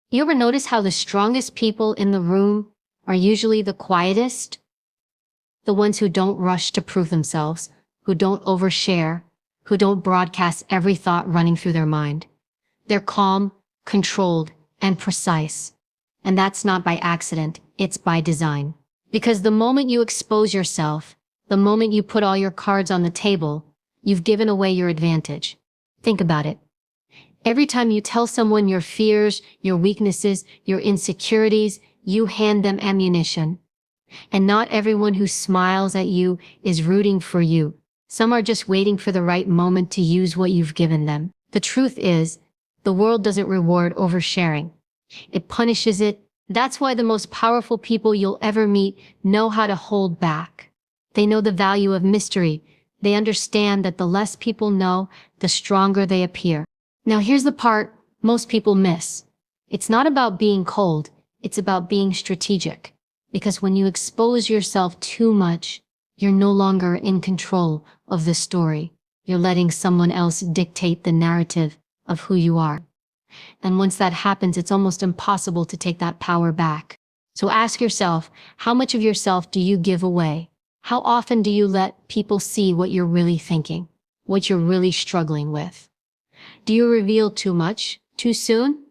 You ever notice how the strongest people in the room are usually the quietest? The ones who don't rush to prove themselves, who don't overshare, who don't broadcast every thought running through their mind. They're calm, controlled, and precise. And that's not by accident, it's by design. Because the moment you expose yourself, the moment you put all your cards on the table, you've given away your advantage. Think about it. Every time you tell someone your fears, your weaknesses, your insecurities, you hand them ammunition. And not everyone who smiles at you is rooting for you. Some are just waiting for the right moment to use what you've given them. The truth is, the world doesn't reward oversharing. It punishes it. That's why the most powerful people you'll ever meet know how to hold back. They know the value of mystery. They understand that the less people know, the stronger they appear. Now here's the part most people miss. It's not about being cold, it's about being strategic. Because when you expose yourself too much, you're no longer in control of the story. You're letting someone else dictate the narrative of who you are. And once that happens, it's almost impossible to take that power back. So ask yourself, how much of yourself do you give away? How often do you let people see what you're really thinking, what you're really struggling with? Do you reveal too much, too soon?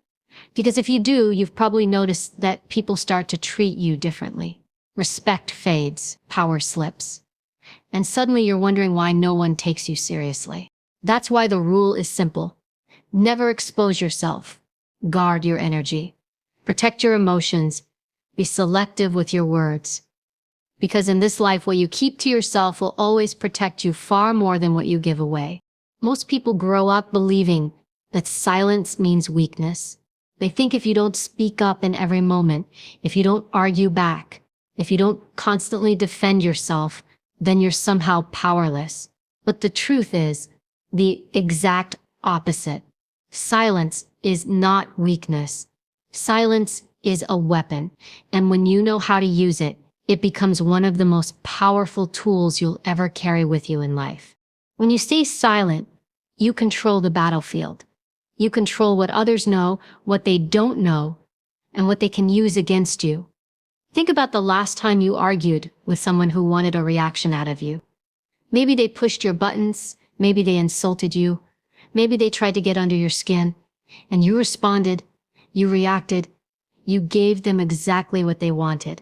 Because if you do, you've probably noticed that people start to treat you differently. Respect fades, power slips. And suddenly you're wondering why no one takes you seriously. That's why the rule is simple. Never expose yourself. Guard your energy. Protect your emotions. Be selective with your words. Because in this life, what you keep to yourself will always protect you far more than what you give away. Most people grow up believing that silence means weakness. They think if you don't speak up in every moment, if you don't argue back, if you don't constantly defend yourself, then you're somehow powerless. But the truth is the exact opposite. Silence is not weakness. Silence is a weapon, and when you know how to use it, it becomes one of the most powerful tools you'll ever carry with you in life. When you stay silent, you control the battlefield. You control what others know, what they don't know, and what they can use against you. Think about the last time you argued with someone who wanted a reaction out of you. Maybe they pushed your buttons, maybe they insulted you, maybe they tried to get under your skin, and you responded, you reacted, you gave them exactly what they wanted,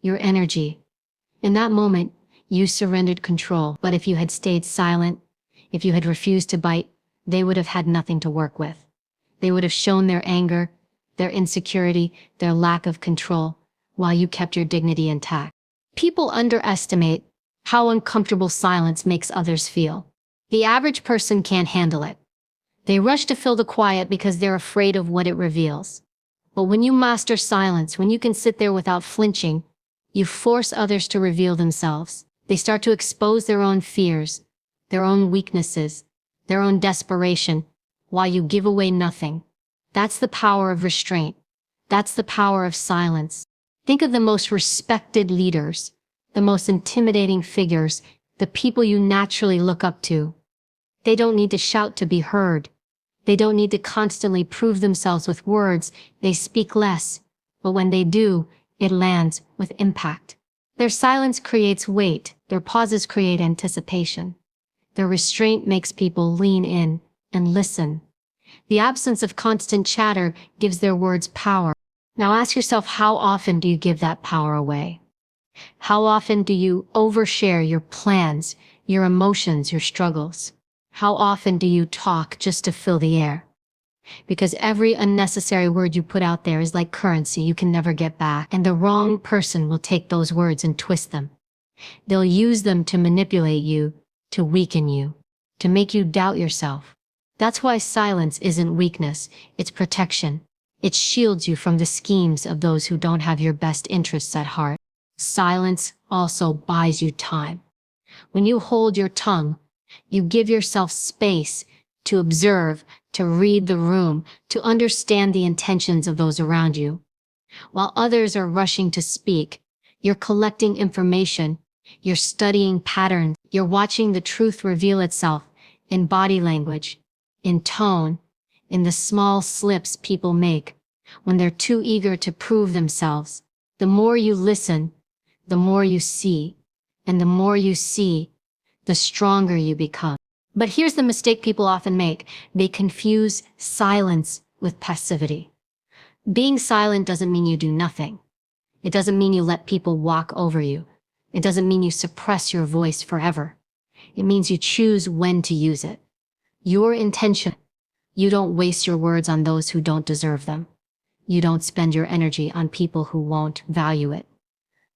your energy. In that moment, you surrendered control. But if you had stayed silent, if you had refused to bite, they would have had nothing to work with. They would have shown their anger, their insecurity, their lack of control, while you kept your dignity intact. People underestimate how uncomfortable silence makes others feel. The average person can't handle it. They rush to fill the quiet because they're afraid of what it reveals. But when you master silence, when you can sit there without flinching, you force others to reveal themselves. They start to expose their own fears, their own weaknesses, their own desperation, while you give away nothing. That's the power of restraint. That's the power of silence. Think of the most respected leaders, the most intimidating figures, the people you naturally look up to. They don't need to shout to be heard. They don't need to constantly prove themselves with words. They speak less, but when they do, it lands with impact. Their silence creates weight. Their pauses create anticipation. Their restraint makes people lean in and listen. The absence of constant chatter gives their words power. Now ask yourself, how often do you give that power away? How often do you overshare your plans, your emotions, your struggles? How often do you talk just to fill the air? Because every unnecessary word you put out there is like currency you can never get back, and the wrong person will take those words and twist them. They'll use them to manipulate you, to weaken you, to make you doubt yourself. That's why silence isn't weakness, it's protection. It shields you from the schemes of those who don't have your best interests at heart. Silence also buys you time. When you hold your tongue, you give yourself space to observe, to read the room, to understand the intentions of those around you. While others are rushing to speak, you're collecting information, you're studying patterns, you're watching the truth reveal itself in body language, in tone, in the small slips people make. when they're too eager to prove themselves. The more you listen, the more you see, and the more you see, the stronger you become. But here's the mistake people often make. They confuse silence with passivity. Being silent doesn't mean you do nothing. It doesn't mean you let people walk over you. It doesn't mean you suppress your voice forever. It means you choose when to use it. Your intention. You don't waste your words on those who don't deserve them. You don't spend your energy on people who won't value it.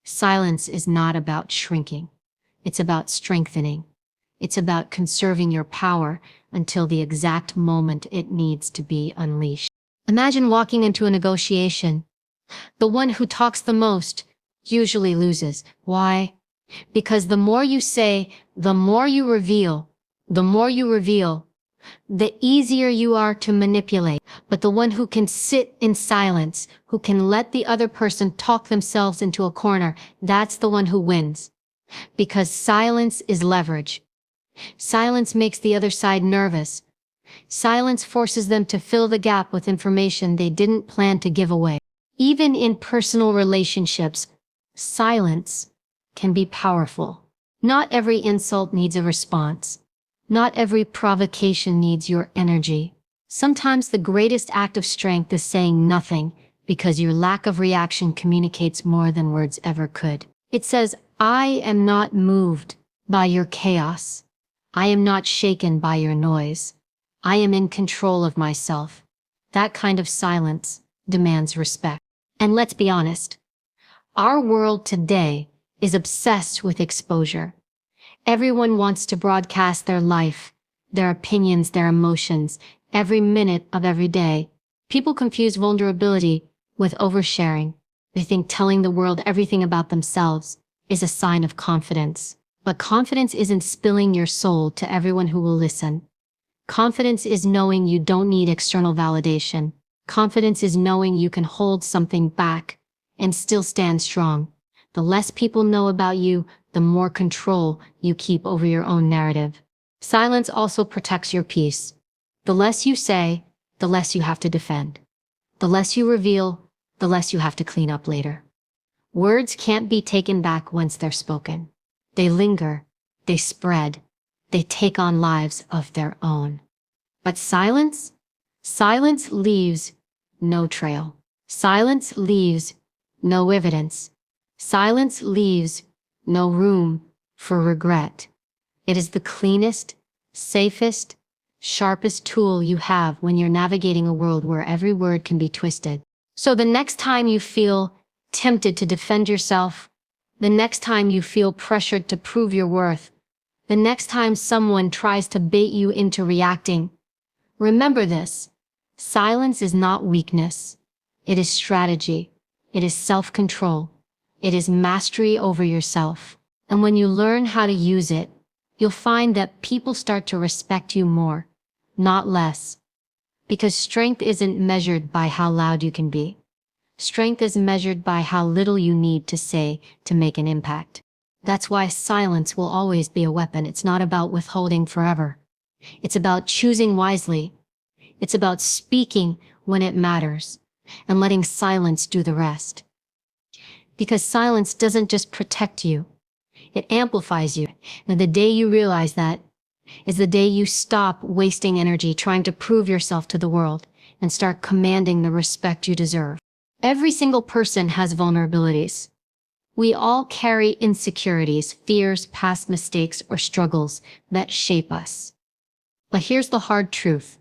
Silence is not about shrinking. It's about strengthening. It's about conserving your power until the exact moment it needs to be unleashed. Imagine walking into a negotiation. The one who talks the most usually loses. Why? Because the more you say, the more you reveal. The more you reveal, the easier you are to manipulate. But the one who can sit in silence, who can let the other person talk themselves into a corner, that's the one who wins. Because silence is leverage. Silence makes the other side nervous. Silence forces them to fill the gap with information they didn't plan to give away. Even in personal relationships, silence can be powerful. Not every insult needs a response. Not every provocation needs your energy. Sometimes the greatest act of strength is saying nothing, because your lack of reaction communicates more than words ever could. It says, I am not moved by your chaos. I am not shaken by your noise. I am in control of myself. That kind of silence demands respect. And let's be honest, our world today is obsessed with exposure. Everyone wants to broadcast their life, their opinions, their emotions, every minute of every day. People confuse vulnerability with oversharing. They think telling the world everything about themselves is a sign of confidence. But confidence isn't spilling your soul to everyone who will listen. Confidence is knowing you don't need external validation. Confidence is knowing you can hold something back and still stand strong. The less people know about you, the more control you keep over your own narrative. Silence also protects your peace. The less you say, the less you have to defend. The less you reveal, the less you have to clean up later. Words can't be taken back once they're spoken. They linger, they spread, they take on lives of their own. But silence? Silence leaves no trail. Silence leaves no evidence. Silence leaves no room for regret. It is the cleanest, safest, sharpest tool you have when you're navigating a world where every word can be twisted. So the next time you feel tempted to defend yourself, the next time you feel pressured to prove your worth, the next time someone tries to bait you into reacting, remember this: silence is not weakness. It is strategy. It is self-control. It is mastery over yourself. And when you learn how to use it, you'll find that people start to respect you more, not less. Because strength isn't measured by how loud you can be. Strength is measured by how little you need to say to make an impact. That's why silence will always be a weapon. It's not about withholding forever. It's about choosing wisely. It's about speaking when it matters and letting silence do the rest. Because silence doesn't just protect you, it amplifies you. And the day you realize that is the day you stop wasting energy trying to prove yourself to the world and start commanding the respect you deserve. Every single person has vulnerabilities. We all carry insecurities, fears, past mistakes, or struggles that shape us. But here's the hard truth.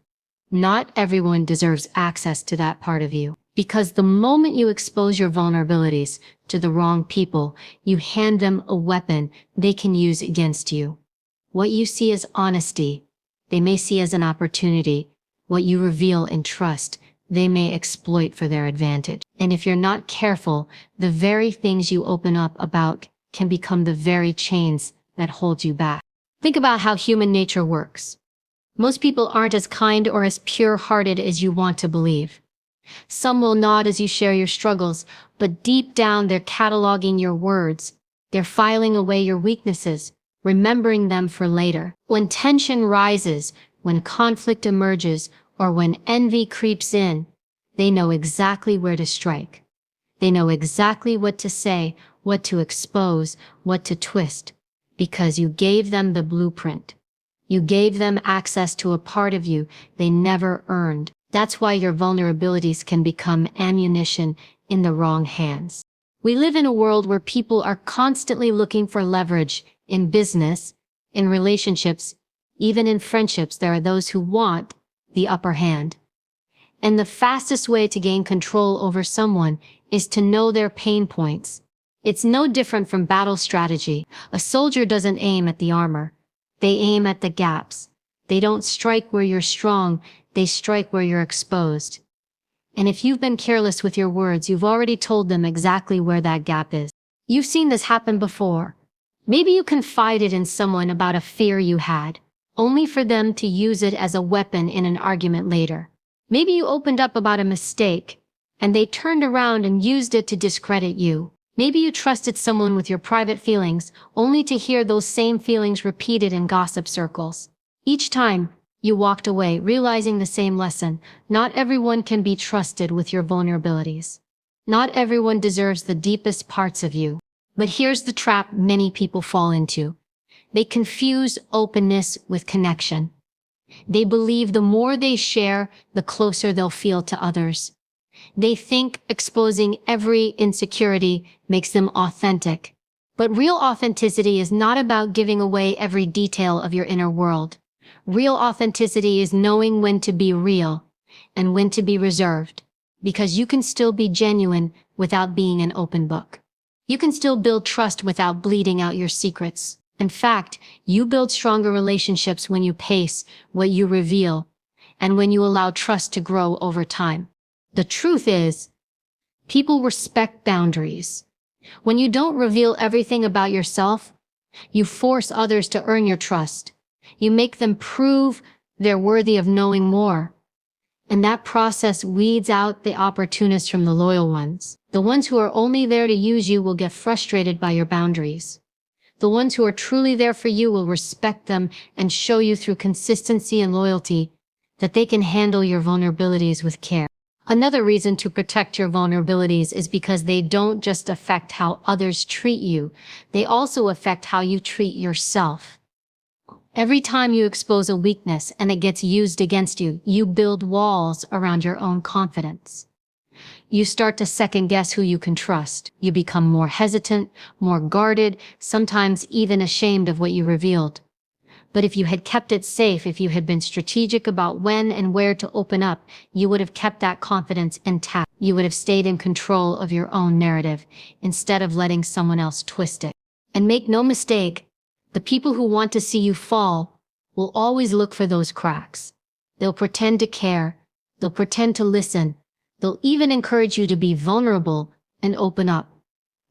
Not everyone deserves access to that part of you. Because the moment you expose your vulnerabilities to the wrong people, you hand them a weapon they can use against you. What you see as honesty, they may see as an opportunity. What you reveal in trust, they may exploit for their advantage. And if you're not careful, the very things you open up about can become the very chains that hold you back. Think about how human nature works. Most people aren't as kind or as pure-hearted as you want to believe. Some will nod as you share your struggles, but deep down they're cataloging your words. They're filing away your weaknesses, remembering them for later. When tension rises, when conflict emerges, or when envy creeps in, They know exactly where to strike. They know exactly what to say, what to expose, what to twist, because you gave them the blueprint. You gave them access to a part of you they never earned. That's why your vulnerabilities can become ammunition in the wrong hands. We live in a world where people are constantly looking for leverage in business, in relationships, even in friendships. There are those who want the upper hand. And the fastest way to gain control over someone is to know their pain points. It's no different from battle strategy. A soldier doesn't aim at the armor. They aim at the gaps. They don't strike where you're strong, they strike where you're exposed. And if you've been careless with your words, you've already told them exactly where that gap is. You've seen this happen before. Maybe you confided in someone about a fear you had, only for them to use it as a weapon in an argument later. Maybe you opened up about a mistake, and they turned around and used it to discredit you. Maybe you trusted someone with your private feelings, only to hear those same feelings repeated in gossip circles. Each time, you walked away realizing the same lesson. Not everyone can be trusted with your vulnerabilities. Not everyone deserves the deepest parts of you. But here's the trap many people fall into. They confuse openness with connection. They believe the more they share, the closer they'll feel to others. They think exposing every insecurity makes them authentic. But real authenticity is not about giving away every detail of your inner world. Real authenticity is knowing when to be real and when to be reserved, because you can still be genuine without being an open book. You can still build trust without bleeding out your secrets. In fact, you build stronger relationships when you pace what you reveal and when you allow trust to grow over time. The truth is, people respect boundaries. When you don't reveal everything about yourself, you force others to earn your trust. You make them prove they're worthy of knowing more. And that process weeds out the opportunists from the loyal ones. The ones who are only there to use you will get frustrated by your boundaries. The ones who are truly there for you will respect them and show you through consistency and loyalty that they can handle your vulnerabilities with care. Another reason to protect your vulnerabilities is because they don't just affect how others treat you, they also affect how you treat yourself. Every time you expose a weakness and it gets used against you, you build walls around your own confidence. You start to second-guess who you can trust. You become more hesitant, more guarded, sometimes even ashamed of what you revealed. But if you had kept it safe, if you had been strategic about when and where to open up, you would have kept that confidence intact. You would have stayed in control of your own narrative instead of letting someone else twist it. And make no mistake, the people who want to see you fall will always look for those cracks. They'll pretend to care. They'll pretend to listen. They'll even encourage you to be vulnerable and open up.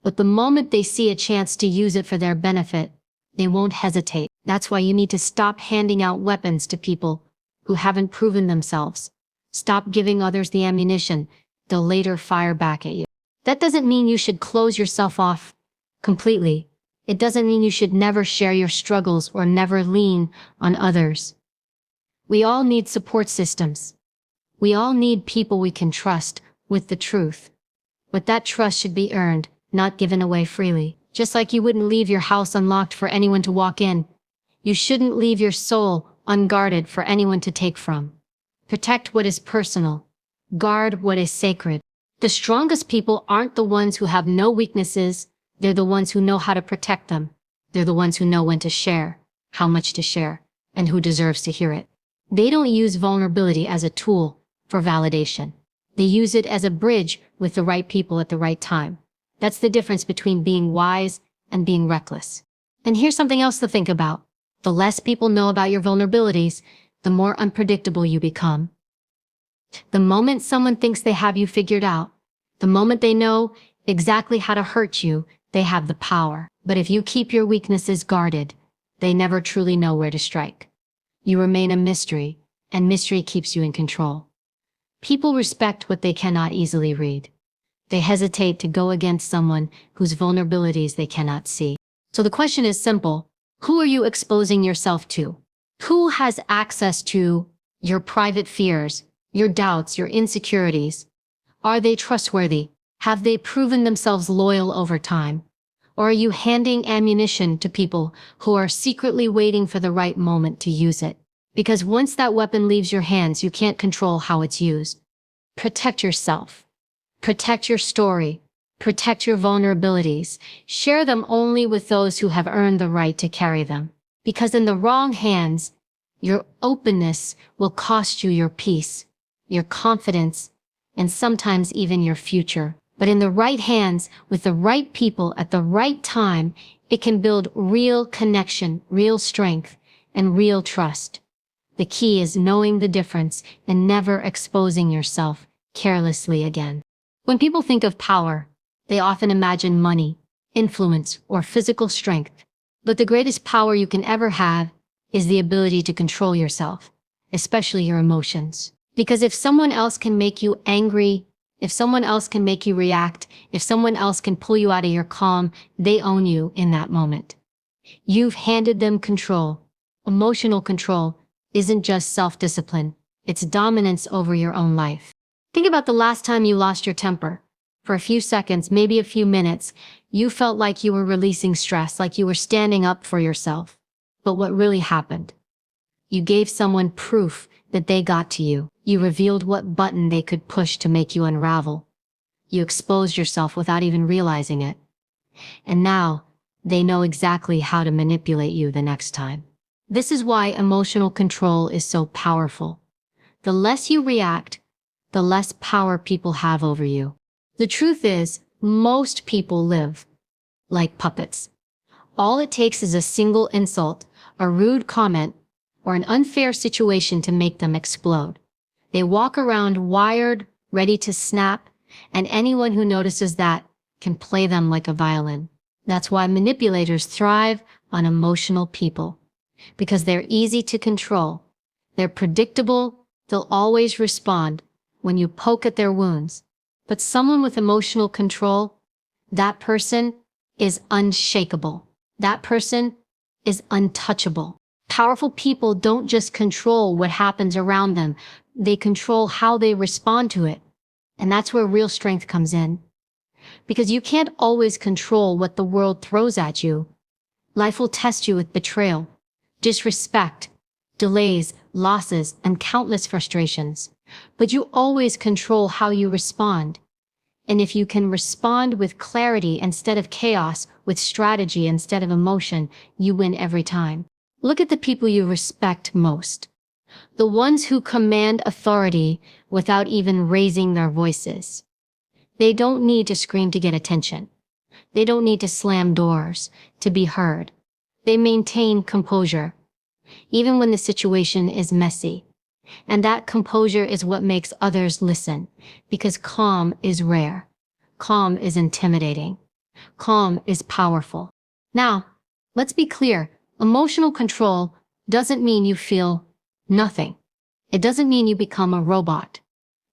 But the moment they see a chance to use it for their benefit, they won't hesitate. That's why you need to stop handing out weapons to people who haven't proven themselves. Stop giving others the ammunition they'll later fire back at you. That doesn't mean you should close yourself off completely. It doesn't mean you should never share your struggles or never lean on others. We all need support systems. We all need people we can trust with the truth. But that trust should be earned, not given away freely. Just like you wouldn't leave your house unlocked for anyone to walk in, you shouldn't leave your soul unguarded for anyone to take from. Protect what is personal. Guard what is sacred. The strongest people aren't the ones who have no weaknesses. They're the ones who know how to protect them. They're the ones who know when to share, how much to share, and who deserves to hear it. They don't use vulnerability as a tool for validation. They use it as a bridge with the right people at the right time. That's the difference between being wise and being reckless. And here's something else to think about. The less people know about your vulnerabilities, the more unpredictable you become. The moment someone thinks they have you figured out, the moment they know exactly how to hurt you, they have the power. But if you keep your weaknesses guarded, they never truly know where to strike. You remain a mystery, and mystery keeps you in control. People respect what they cannot easily read. They hesitate to go against someone whose vulnerabilities they cannot see. So the question is simple. Who are you exposing yourself to? Who has access to your private fears, your doubts, your insecurities? Are they trustworthy? Have they proven themselves loyal over time? Or are you handing ammunition to people who are secretly waiting for the right moment to use it? Because once that weapon leaves your hands, you can't control how it's used. Protect yourself. Protect your story. Protect your vulnerabilities. Share them only with those who have earned the right to carry them. Because in the wrong hands, your openness will cost you your peace, your confidence, and sometimes even your future. But in the right hands, with the right people at the right time, it can build real connection, real strength, and real trust. The key is knowing the difference and never exposing yourself carelessly again. When people think of power, they often imagine money, influence, or physical strength. But the greatest power you can ever have is the ability to control yourself, especially your emotions. Because if someone else can make you angry, if someone else can make you react, if someone else can pull you out of your calm, they own you in that moment. You've handed them control. Emotional control isn't just self-discipline, it's dominance over your own life. Think about the last time you lost your temper. For a few seconds, maybe a few minutes, you felt like you were releasing stress, like you were standing up for yourself. But what really happened? You gave someone proof that they got to you. You revealed what button they could push to make you unravel. You exposed yourself without even realizing it. And now, they know exactly how to manipulate you the next time. This is why emotional control is so powerful. The less you react, the less power people have over you. The truth is, most people live like puppets. All it takes is a single insult, a rude comment, or an unfair situation to make them explode. They walk around wired, ready to snap, and anyone who notices that can play them like a violin. That's why manipulators thrive on emotional people. Because they're easy to control. They're predictable, they'll always respond when you poke at their wounds. But someone with emotional control, that person is unshakable. That person is untouchable. Powerful people don't just control what happens around them, they control how they respond to it. And that's where real strength comes in. Because you can't always control what the world throws at you. Life will test you with betrayal, disrespect, delays, losses, and countless frustrations. But you always control how you respond. And if you can respond with clarity instead of chaos, with strategy instead of emotion, you win every time. Look at the people you respect most. The ones who command authority without even raising their voices. They don't need to scream to get attention. They don't need to slam doors to be heard. They maintain composure, even when the situation is messy. And that composure is what makes others listen, because calm is rare. Calm is intimidating. Calm is powerful. Now, let's be clear. Emotional control doesn't mean you feel nothing. It doesn't mean you become a robot.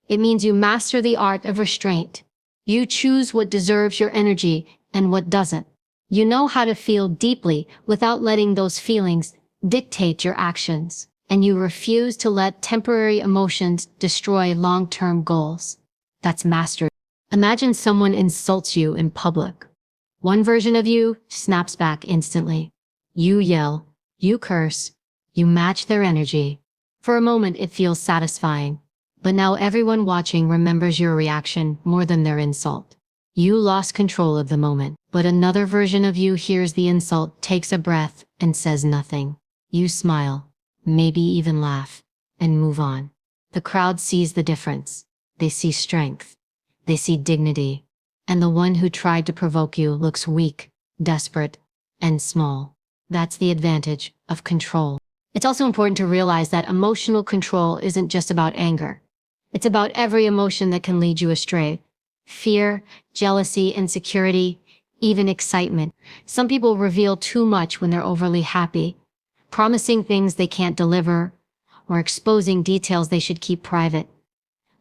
It means you master the art of restraint. You choose what deserves your energy and what doesn't. You know how to feel deeply without letting those feelings dictate your actions. And you refuse to let temporary emotions destroy long-term goals. That's mastery. Imagine someone insults you in public. One version of you snaps back instantly. You yell, you curse, you match their energy. For a moment, it feels satisfying. But now everyone watching remembers your reaction more than their insult. You lost control of the moment, but another version of you hears the insult, takes a breath, and says nothing. You smile, maybe even laugh, and move on. The crowd sees the difference. They see strength. They see dignity. And the one who tried to provoke you looks weak, desperate, and small. That's the advantage of control. It's also important to realize that emotional control isn't just about anger. It's about every emotion that can lead you astray. Fear, jealousy, insecurity, even excitement. Some people reveal too much when they're overly happy, promising things they can't deliver, or exposing details they should keep private.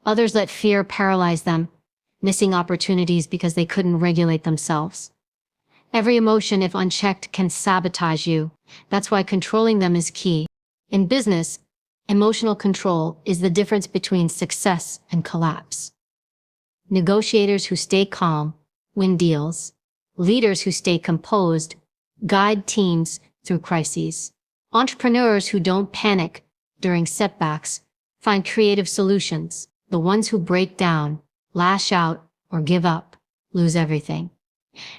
Others let fear paralyze them, missing opportunities because they couldn't regulate themselves. Every emotion, if unchecked, can sabotage you. That's why controlling them is key. In business, emotional control is the difference between success and collapse. Negotiators who stay calm win deals. Leaders who stay composed guide teams through crises. Entrepreneurs who don't panic during setbacks find creative solutions. The ones who break down, lash out, or give up lose everything.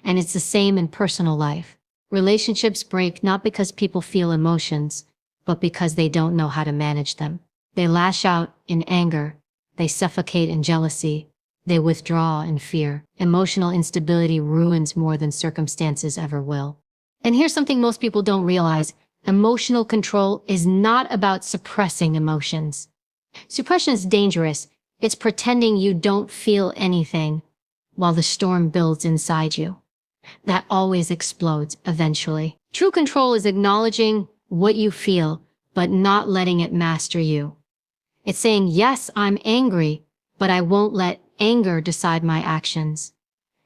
And it's the same in personal life. Relationships break not because people feel emotions, but because they don't know how to manage them. They lash out in anger. They suffocate in jealousy. They withdraw in fear. Emotional instability ruins more than circumstances ever will. And here's something most people don't realize. Emotional control is not about suppressing emotions. Suppression is dangerous. It's pretending you don't feel anything while the storm builds inside you. That always explodes eventually. True control is acknowledging what you feel, but not letting it master you. It's saying, yes, I'm angry, but I won't let anger decide my actions.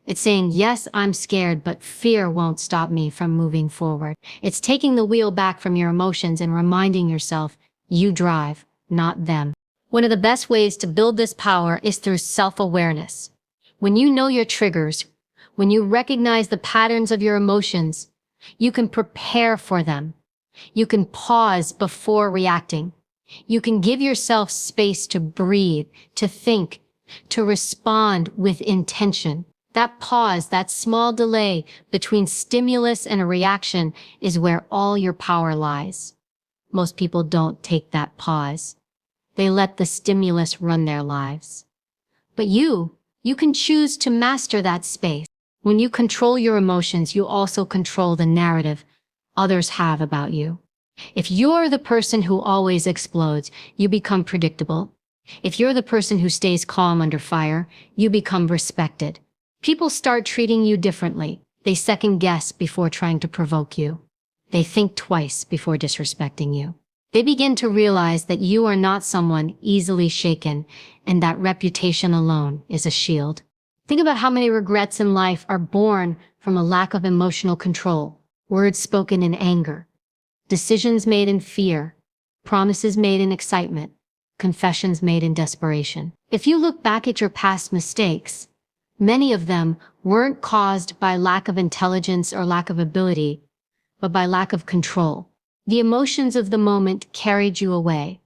It's saying, yes, I'm scared, but fear won't stop me from moving forward. It's taking the wheel back from your emotions and reminding yourself, you drive, not them. One of the best ways to build this power is through self-awareness. When you know your triggers, when you recognize the patterns of your emotions, you can prepare for them. You can pause before reacting. You can give yourself space to breathe, to think, to respond with intention. That pause, that small delay between stimulus and a reaction is where all your power lies. Most people don't take that pause. They let the stimulus run their lives. But you can choose to master that space. When you control your emotions, you also control the narrative others have about you. If you're the person who always explodes, you become predictable. If you're the person who stays calm under fire, you become respected. People start treating you differently. They second guess before trying to provoke you. They think twice before disrespecting you. They begin to realize that you are not someone easily shaken, and that reputation alone is a shield. Think about how many regrets in life are born from a lack of emotional control. Words spoken in anger, decisions made in fear, promises made in excitement, confessions made in desperation. If you look back at your past mistakes, many of them weren't caused by lack of intelligence or lack of ability, but by lack of control. The emotions of the moment carried you away,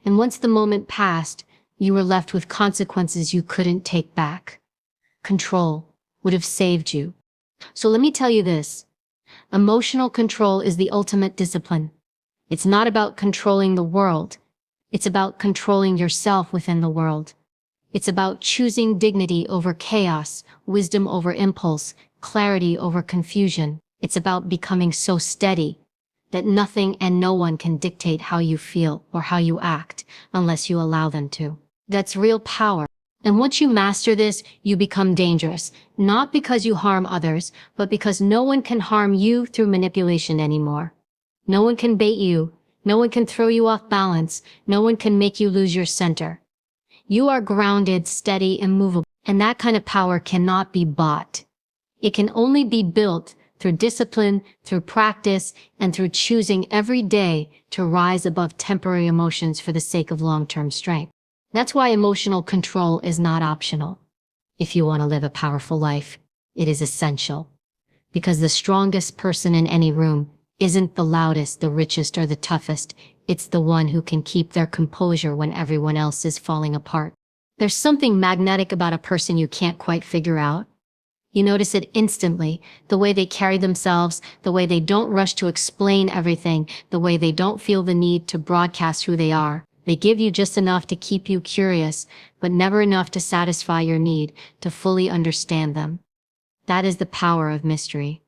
and once the moment passed, you were left with consequences you couldn't take back. Control would have saved you. So let me tell you this. Emotional control is the ultimate discipline. It's not about controlling the world. It's about controlling yourself within the world. It's about choosing dignity over chaos, wisdom over impulse, clarity over confusion. It's about becoming so steady that nothing and no one can dictate how you feel or how you act unless you allow them to. That's real power. And once you master this, you become dangerous, not because you harm others, but because no one can harm you through manipulation anymore. No one can bait you. No one can throw you off balance. No one can make you lose your center. You are grounded, steady, immovable, and that kind of power cannot be bought. It can only be built through discipline, through practice, and through choosing every day to rise above temporary emotions for the sake of long-term strength. That's why emotional control is not optional. If you want to live a powerful life, it is essential. Because the strongest person in any room isn't the loudest, the richest, or the toughest. It's the one who can keep their composure when everyone else is falling apart. There's something magnetic about a person you can't quite figure out. You notice it instantly, the way they carry themselves, the way they don't rush to explain everything, the way they don't feel the need to broadcast who they are. They give you just enough to keep you curious, but never enough to satisfy your need to fully understand them. That is the power of mystery.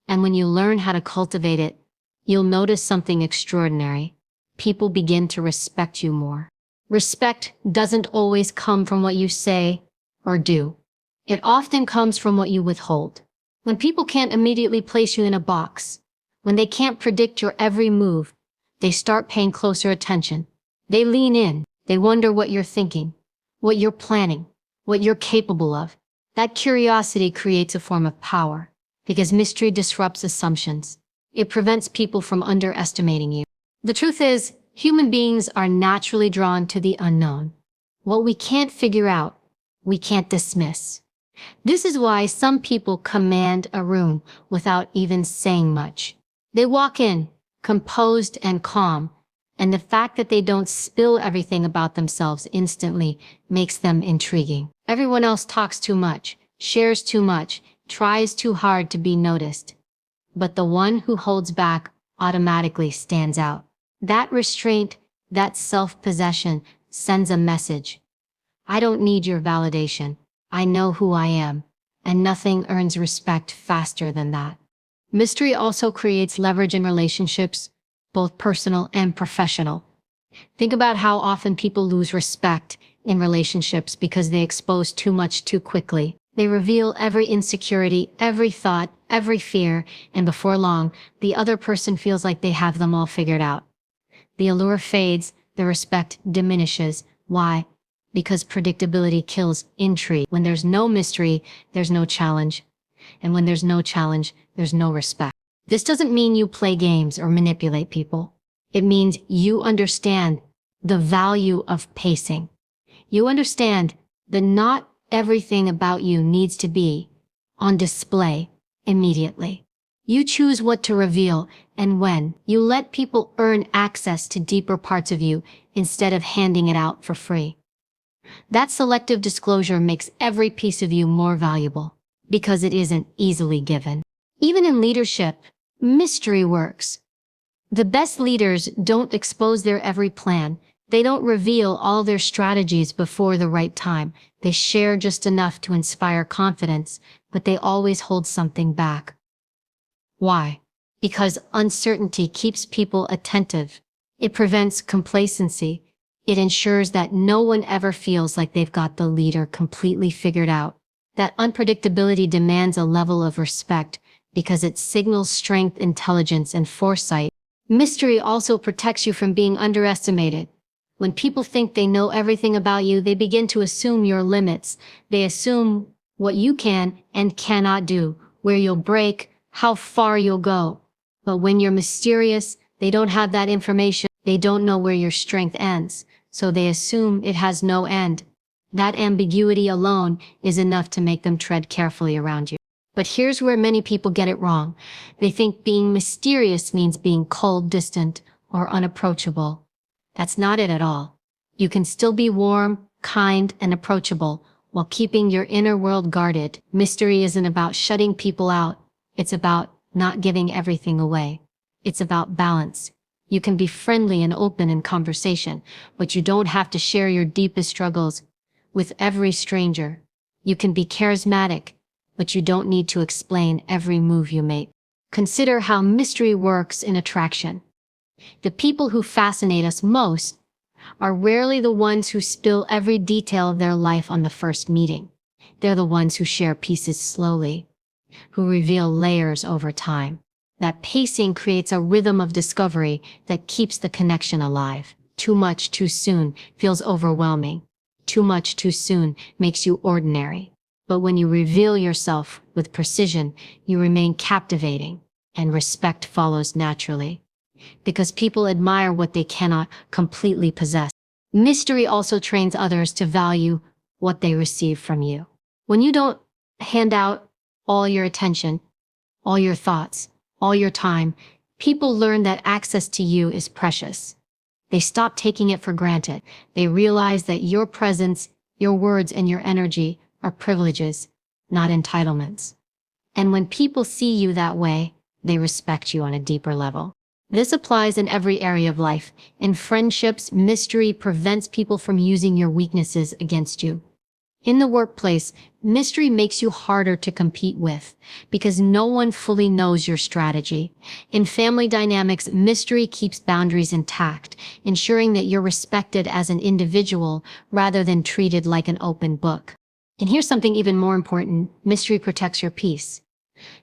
And when you learn how to cultivate it, you'll notice something extraordinary. People begin to respect you more. Respect doesn't always come from what you say or do. It often comes from what you withhold. When people can't immediately place you in a box, when they can't predict your every move, they start paying closer attention. They lean in. They wonder what you're thinking, what you're planning, what you're capable of. That curiosity creates a form of power, because mystery disrupts assumptions. It prevents people from underestimating you. The truth is, human beings are naturally drawn to the unknown. What we can't figure out, we can't dismiss. This is why some people command a room without even saying much. They walk in, composed and calm, and the fact that they don't spill everything about themselves instantly makes them intriguing. Everyone else talks too much, shares too much, tries too hard to be noticed. But the one who holds back automatically stands out. That restraint, that self-possession sends a message. I don't need your validation. I know who I am, and nothing earns respect faster than that. Mystery also creates leverage in relationships, both personal and professional. Think about how often people lose respect in relationships because they expose too much too quickly. They reveal every insecurity, every thought, every fear, and before long, the other person feels like they have them all figured out. The allure fades, the respect diminishes. Why? Because predictability kills intrigue. When there's no mystery, there's no challenge. And when there's no challenge, there's no respect. This doesn't mean you play games or manipulate people. It means you understand the value of pacing. You understand that not everything about you needs to be on display immediately. You choose what to reveal and when. You let people earn access to deeper parts of you instead of handing it out for free. That selective disclosure makes every piece of you more valuable because it isn't easily given. Even in leadership, mystery works. The best leaders don't expose their every plan. They don't reveal all their strategies before the right time. They share just enough to inspire confidence, but they always hold something back. Why? Because uncertainty keeps people attentive. It prevents complacency. It ensures that no one ever feels like they've got the leader completely figured out. That unpredictability demands a level of respect because it signals strength, intelligence, and foresight. Mystery also protects you from being underestimated. When people think they know everything about you, they begin to assume your limits. They assume what you can and cannot do, where you'll break, how far you'll go. But when you're mysterious, they don't have that information. They don't know where your strength ends, so they assume it has no end. That ambiguity alone is enough to make them tread carefully around you. But here's where many people get it wrong. They think being mysterious means being cold, distant, or unapproachable. That's not it at all. You can still be warm, kind, and approachable while keeping your inner world guarded. Mystery isn't about shutting people out. It's about not giving everything away. It's about balance. You can be friendly and open in conversation, but you don't have to share your deepest struggles with every stranger. You can be charismatic, but you don't need to explain every move you make. Consider how mystery works in attraction. The people who fascinate us most are rarely the ones who spill every detail of their life on the first meeting. They're the ones who share pieces slowly, who reveal layers over time. That pacing creates a rhythm of discovery that keeps the connection alive. Too much too soon feels overwhelming. Too much too soon makes you ordinary. But when you reveal yourself with precision, you remain captivating, and respect follows naturally. Because people admire what they cannot completely possess. Mystery also trains others to value what they receive from you. When you don't hand out all your attention, all your thoughts, all your time, people learn that access to you is precious. They stop taking it for granted. They realize that your presence, your words, and your energy are privileges, not entitlements. And when people see you that way, they respect you on a deeper level. This applies in every area of life. In friendships, mystery prevents people from using your weaknesses against you. In the workplace, mystery makes you harder to compete with because no one fully knows your strategy. In family dynamics, mystery keeps boundaries intact, ensuring that you're respected as an individual rather than treated like an open book. And here's something even more important. Mystery protects your peace.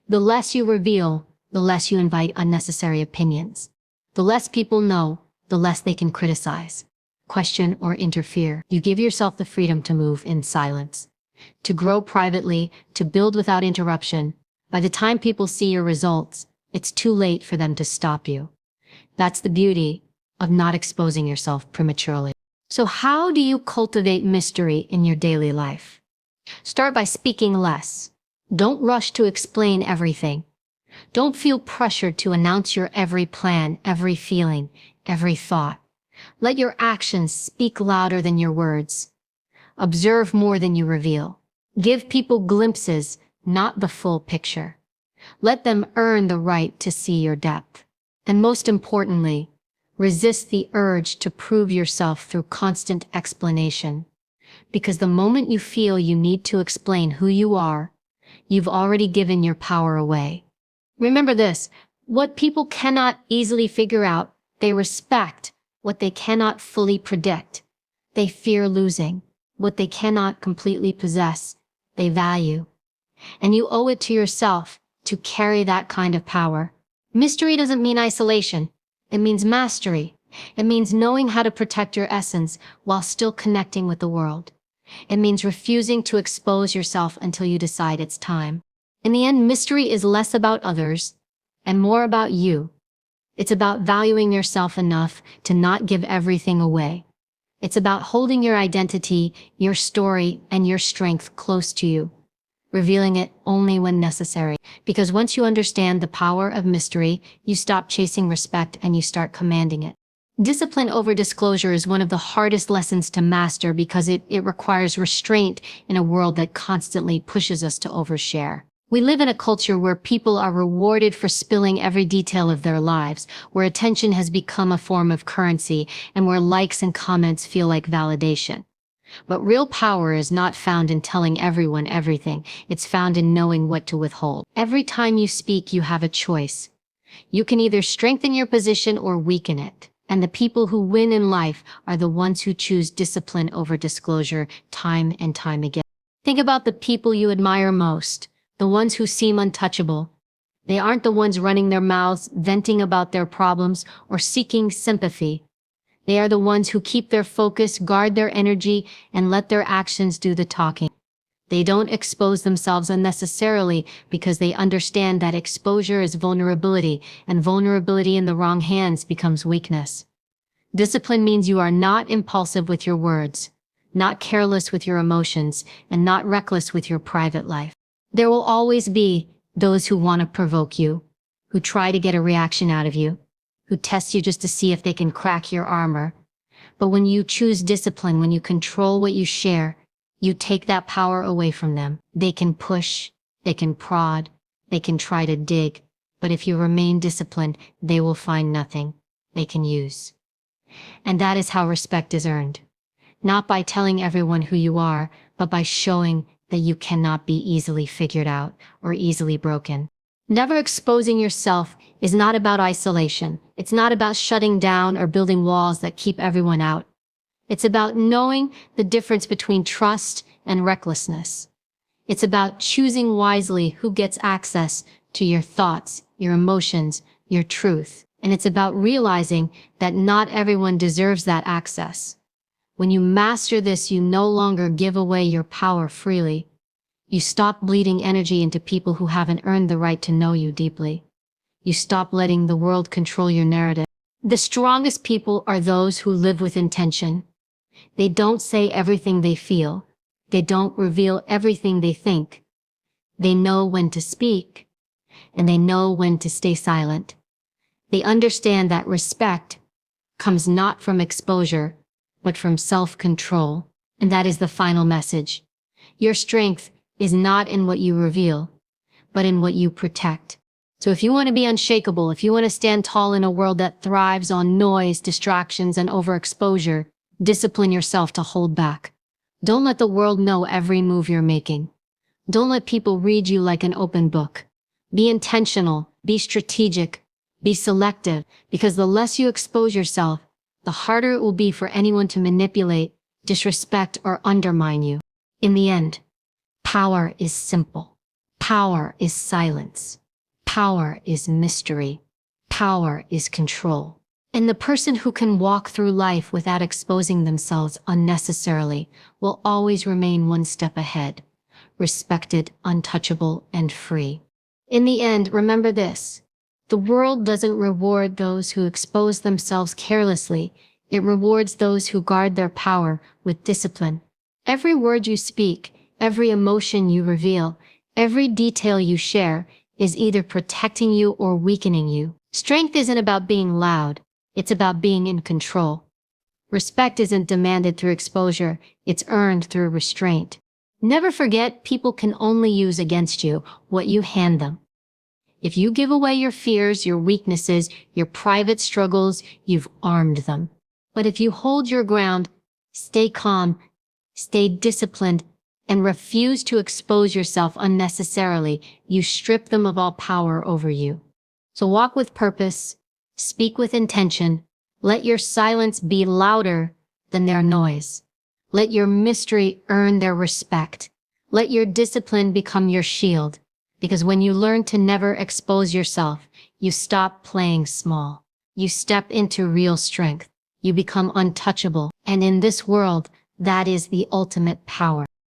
The less you reveal, the less you invite unnecessary opinions. The less people know, the less they can criticize, question, or interfere. You give yourself the freedom to move in silence, to grow privately, to build without interruption. By the time people see your results, it's too late for them to stop you. That's the beauty of not exposing yourself prematurely. So how do you cultivate mystery in your daily life? Start by speaking less. Don't rush to explain everything. Don't feel pressured to announce your every plan, every feeling, every thought. Let your actions speak louder than your words. Observe more than you reveal. Give people glimpses, not the full picture. Let them earn the right to see your depth. And most importantly, resist the urge to prove yourself through constant explanation. Because the moment you feel you need to explain who you are, you've already given your power away. Remember this, what people cannot easily figure out, they respect. What they cannot fully predict, they fear losing. What they cannot completely possess, they value. And you owe it to yourself to carry that kind of power. Mystery doesn't mean isolation. It means mastery. It means knowing how to protect your essence while still connecting with the world. It means refusing to expose yourself until you decide it's time. In the end, mystery is less about others and more about you. It's about valuing yourself enough to not give everything away. It's about holding your identity, your story, and your strength close to you, revealing it only when necessary. Because once you understand the power of mystery, you stop chasing respect and you start commanding it. Discipline over disclosure is one of the hardest lessons to master because it requires restraint in a world that constantly pushes us to overshare. We live in a culture where people are rewarded for spilling every detail of their lives, where attention has become a form of currency, and where likes and comments feel like validation. But real power is not found in telling everyone everything. It's found in knowing what to withhold. Every time you speak, you have a choice. You can either strengthen your position or weaken it. And the people who win in life are the ones who choose discipline over disclosure time and time again. Think about the people you admire most. The ones who seem untouchable. They aren't the ones running their mouths, venting about their problems, or seeking sympathy. They are the ones who keep their focus, guard their energy, and let their actions do the talking. They don't expose themselves unnecessarily because they understand that exposure is vulnerability, and vulnerability in the wrong hands becomes weakness. Discipline means you are not impulsive with your words, not careless with your emotions, and not reckless with your private life. There will always be those who want to provoke you, who try to get a reaction out of you, who test you just to see if they can crack your armor. But when you choose discipline, when you control what you share, you take that power away from them. They can push, they can prod, they can try to dig, but if you remain disciplined, they will find nothing they can use. And that is how respect is earned. Not by telling everyone who you are, but by showing that you cannot be easily figured out or easily broken. Never exposing yourself is not about isolation. It's not about shutting down or building walls that keep everyone out. It's about knowing the difference between trust and recklessness. It's about choosing wisely who gets access to your thoughts, your emotions, your truth. And it's about realizing that not everyone deserves that access. When you master this, you no longer give away your power freely. You stop bleeding energy into people who haven't earned the right to know you deeply. You stop letting the world control your narrative. The strongest people are those who live with intention. They don't say everything they feel. They don't reveal everything they think. They know when to speak, and they know when to stay silent. They understand that respect comes not from exposure, but from self-control. And that is the final message. Your strength is not in what you reveal, but in what you protect. So if you want to be unshakable, if you want to stand tall in a world that thrives on noise, distractions, and overexposure, discipline yourself to hold back. Don't let the world know every move you're making. Don't let people read you like an open book. Be intentional, be strategic, be selective, because the less you expose yourself, the harder it will be for anyone to manipulate, disrespect, or undermine you. In the end, power is simple. Power is silence. Power is mystery. Power is control. And the person who can walk through life without exposing themselves unnecessarily will always remain one step ahead, respected, untouchable, and free. In the end, remember this. The world doesn't reward those who expose themselves carelessly. It rewards those who guard their power with discipline. Every word you speak, Every emotion you reveal, every detail you share, is either protecting you or weakening you. Strength isn't about being loud, it's about being in control. Respect isn't demanded through exposure, it's earned through restraint. Never forget, people can only use against you what you hand them. If you give away your fears, your weaknesses, your private struggles, you've armed them. But if you hold your ground, stay calm, stay disciplined, and refuse to expose yourself unnecessarily, you strip them of all power over you. So walk with purpose, speak with intention, let your silence be louder than their noise. Let your mystery earn their respect. Let your discipline become your shield. Because when you learn to never expose yourself, you stop playing small. You step into real strength. You become untouchable. And in this world, that is the ultimate power.